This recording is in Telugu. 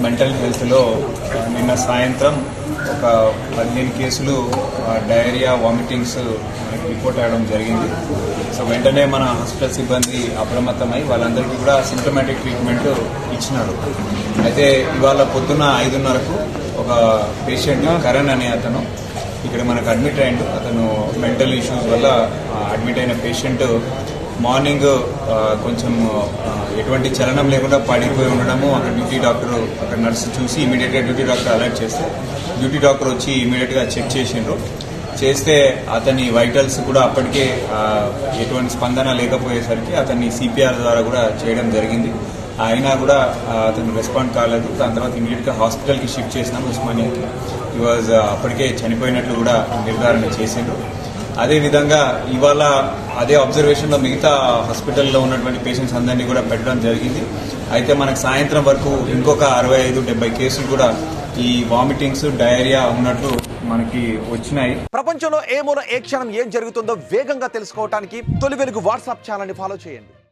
మెంటల్ హెల్త్లో నిన్న సాయంత్రం ఒక 15 కేసులు డయేరియా వామిటింగ్స్ రిపోర్ట్ అవ్వడం జరిగింది. సో వెంటనే మన హాస్పిటల్ సిబ్బంది అప్రమత్తమై వాళ్ళందరికీ కూడా సింప్టమాటిక్ ట్రీట్మెంట్ ఇచ్చినారు. అయితే ఇవాళ పొద్దున్న 5:30కు ఒక పేషెంట్ కరణ్ అనే అతను ఇక్కడ మనకు అడ్మిట్ అయ్యిండు. అతను మెంటల్ ఇష్యూస్ వల్ల అడ్మిట్ అయిన పేషెంట్ మార్నింగ్ కొంచెం ఎటువంటి చలనం లేకుండా పడిపోయి ఉండడము అక్కడ డ్యూటీ డాక్టర్ అక్కడ నర్సు చూసి ఇమీడియట్గా డ్యూటీ డాక్టర్ అలర్ట్ చేస్తే డ్యూటీ డాక్టర్ వచ్చి ఇమీడియట్గా చెక్ చేసిండ్రు. చేస్తే అతని వైటల్స్ కూడా అప్పటికే ఎటువంటి స్పందన లేకపోయేసరికి అతన్ని సిపిఆర్ ద్వారా కూడా చేయడం జరిగింది. అయినా కూడా అతను రెస్పాండ్ కాలేదు. దాని తర్వాత ఇమీడియట్గా హాస్పిటల్కి షిఫ్ట్ చేసినాం ఉస్మానియాకి. ఈ వాజ్ అప్పటికే చనిపోయినట్లు కూడా నిర్ధారణ చేసిండ్రు. అదేవిధంగా ఇవాళ అదే అబ్జర్వేషన్లో మిగతా హాస్పిటల్లో ఉన్నటువంటి పేషెంట్స్ అందరినీ కూడా పెట్టడం జరిగింది. అయితే మనకు సాయంత్రం వరకు ఇంకొక 65-70 కేసులు కూడా ఈ వామిటింగ్స్ డయేరియా ఉన్నట్లు మనకి వచ్చినాయి. ప్రపంచంలో ఏ మూల ఏ క్షణం ఏం జరుగుతుందో వేగంగా తెలుసుకోవడానికి తొలి వెలుగు వాట్సాప్ ఛానల్ని ఫాలో చేయండి.